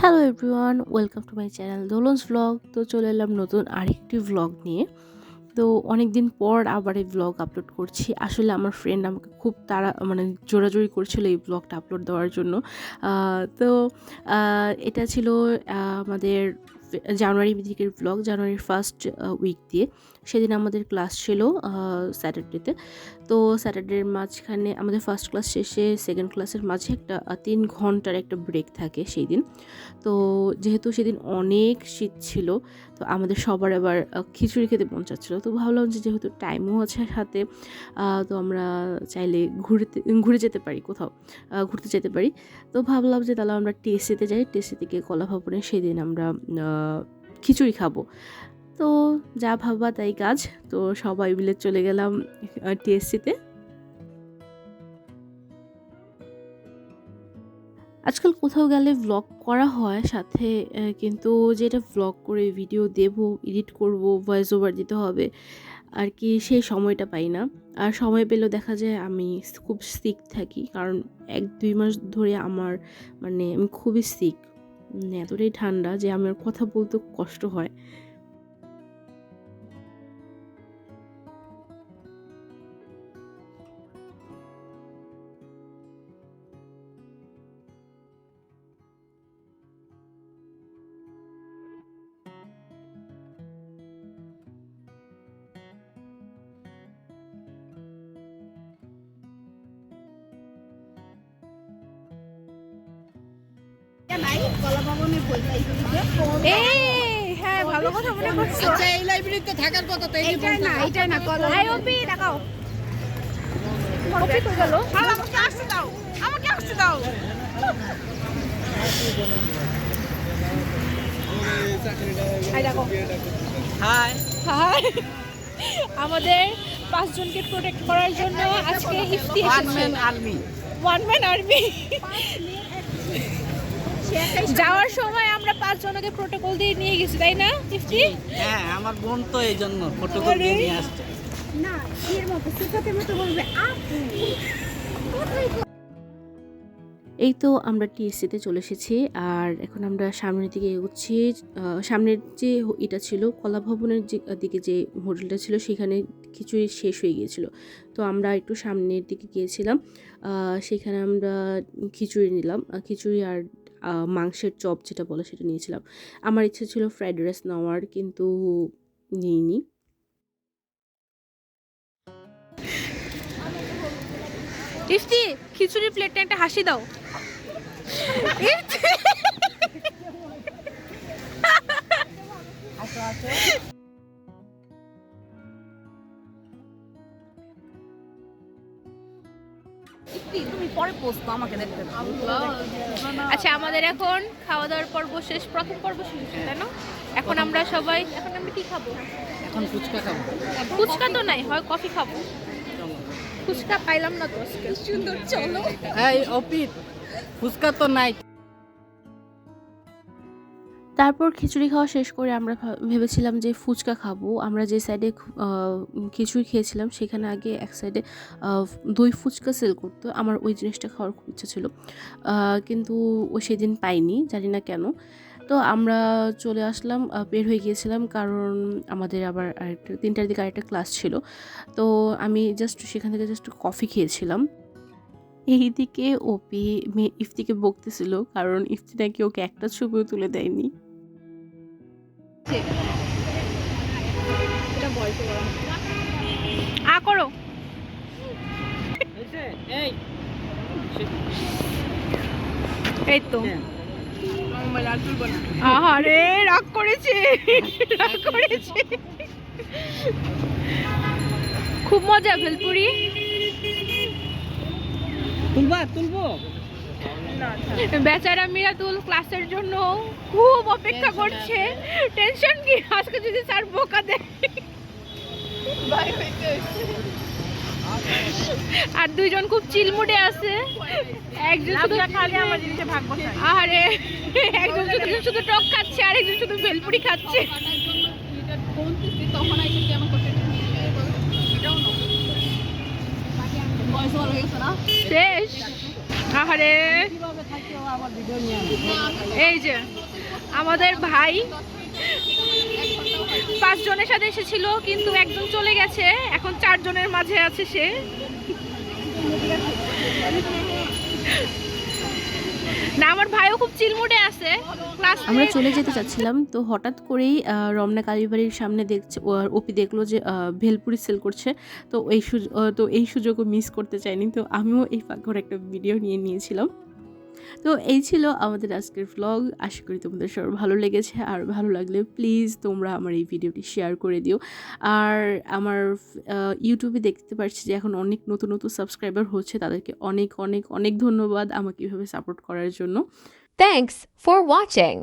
Hello everyone, welcome to my channel Dolon's vlog. তো চলে এলাম নতুন আরেকটি ভ্লগ নিয়ে। তো অনেক দিন পর আবার এই ভ্লগ আপলোড করছি। আসলে আমার ফ্রেন্ড আমাকে খুব জোরাজোরি করছিল এই ভ্লগটা আপলোড দেওয়ার জন্য। তো এটা ছিল আমাদের জানুয়ারি দিকের ভ্লগ, জানুয়ারির ফার্স্ট উইক দিয়ে। সেদিন আমাদের ক্লাস ছিল স্যাটারডেতে। তো স্যাটারডের মাঝখানে আমাদের ফার্স্ট ক্লাস শেষে সেকেন্ড ক্লাসের মাঝে একটা 3 ঘন্টার একটা ব্রেক থাকে সেই দিন। তো যেহেতু সেদিন অনেক শীত ছিল, তো আমাদের সবার আবার খিচুড়ি খেতে মন চাচ্ছিলো। তো ভাবলাম যে যেহেতু টাইমও আছে হাতে, তো আমরা চাইলে ঘুরে যেতে পারি, কোথাও ঘুরতে যেতে পারি। তো ভাবলাম যে তাহলে আমরা টিএসসিতে যাই, টিএসসি থেকে কলা ভবনে সেদিন আমরা খিচুড়ি খাবো। তো যা ভাবা তাই কাজ, তো সবাই মিলে চলে গেলাম টিএসসিতে। আজকাল কোথাও গেলে ভ্লগ করা হয় সাথে, কিন্তু যেটা ভ্লগ করে ভিডিও দেব, এডিট করব, ভয়েস ওভার দিতে হবে আর কি, সেই সময়টা পাই না। আর সময় পেলেও দেখা যায় আমি খুব সিক থাকি, কারণ 1-2 মাস ধরে আমার আমি খুবই সিক, এতটাই ঠান্ডা যে আমার কথা বলতে কষ্ট হয়। হ্যাঁ, ভালো কথা মনে করছো। আচ্ছা, এই লাইব্রেরিতে থাকার কথা তো এইটাই না ওপি দেখাও। ওপি কই গেল? আমাকে আসতে দাও, আমাকে আসতে দাও। হাই দেখো। High high. আমাদের 5 জনকে প্রোটেক্ট করার জন্য আজকে ইফতি এসেছে। One man army. যাওয়ার সময় আমরা 5 জনকে প্রোটোকল দিয়ে নিয়ে গেছি, তাই না ইফতি? হ্যাঁ, আমার বোন তো এই জন্য প্রোটোকল দিয়ে নিয়ে আসছে। না, এর মতো সিফাতের মতো বলবে আপু। এই তো আমরা টিএসসিতে চলে এসেছি, আর এখন আমরা সামনের দিকে এগোচ্ছি। সামনের যে এটা ছিল কলা ভবনের দিকে যে হোটেলটা ছিল, সেখানে খিচুড়ি শেষ হয়ে গিয়েছিল। তো আমরা একটু সামনের দিকে গিয়েছিলাম, সেখানে আমরা খিচুড়ি নিলাম, খিচুড়ি আর মাংসের চপ যেটা বলে সেটা নিয়েছিলাম। আমার ইচ্ছে ছিল ফ্রাইড রাইস নেওয়ার, কিন্তু নিইনি। ইফতি, খিচুড়ি প্লেটটা একটা হাসি দাও। তুমি পরে পোস্ট আমাকে দেখতে দাও। আচ্ছা, আমাদের এখন খাওয়া দাওয়ার পর্ব শেষ, প্রথম পর্ব শেষ, তাই না? এখন আমরা কি খাবো? এখন ফুচকা খাবো। ফুচকা তো নাই, হয় কফি খাবো। ফুচকা পাইলাম না তো আজকে। সুন্দর, চলো। এই অপিত, ফুচকা তো নাই। তারপর খিচুড়ি খাওয়া শেষ করে আমরা ভেবেছিলাম যে ফুচকা খাবো। আমরা যে সাইডে খিচুড়ি খেয়েছিলাম সেখানে আগে এক সাইডে দই ফুচকা সেল করতো। আমার ওই জিনিসটা খাওয়ার খুব ইচ্ছা ছিল, কিন্তু ও সেদিন পাইনি, জানি না কেন। তো আমরা চলে আসলাম, বের হয়ে গিয়েছিলাম, কারণ আমাদের আবার আরেকটা 3টার দিকে আরেকটা ক্লাস ছিল। তো আমি সেখান থেকে কফি খেয়েছিলাম। এইদিকে ওপি ইফতিকে বকতেছিল, কারণ ইফতি নাকি ওকে একটা ছবিও তুলে দেয়নি। করো। এই এই তো। আহারে, রাগ করেছে। খুব মজা ভেলপুরি। তুলবো। বেচারা মিরাতুল ক্লাসের জন্য খুব অপেক্ষা করছে। টেনশন কি, আজকে যদি স্যার বোকা দেয়। আর 2 জন খুব চিল মুডে আছে। একজন শুধু খালি আমার জিনিসে ভাগ বসায়। আরে, একজন শুধু টক খাচ্ছে আর একজন শুধু ভেলপুরি খাচ্ছে। শেষ। আহারে, এই যে আমাদের ভাই 5 জনের সাথে এসেছিল, কিন্তু একজন চলে গেছে, এখন 4 জনের মাঝে আছে সে। না, আমার ভাইও খুব চিলমুডে আছে। আমরা চলে যেতে চাচ্ছিলাম, তো হঠাৎ করেই রমনা কালীবাড়ির সামনে দেখছে অপি দেখলো যে ভেলপুরি সেল করছে। তো এই সুযোগও মিস করতে চাইনি, তো আমিও এই ফাঁকে একটা ভিডিও নিয়ে নিয়েছিলাম। তো এই ছিল আমাদের আজকের ভ্লগ। আশা করি তোমাদের সবার ভালো লেগেছে, আর ভালো লাগলে প্লিজ তোমরা আমার এই ভিডিওটি শেয়ার করে দিও। আর আমার ইউটিউবে দেখতে পাচ্ছি যে এখন অনেক নতুন নতুন সাবস্ক্রাইবার হচ্ছে, তাদেরকে অনেক অনেক অনেক ধন্যবাদ আমাকে এভাবে সাপোর্ট করার জন্য। Thanks for watching.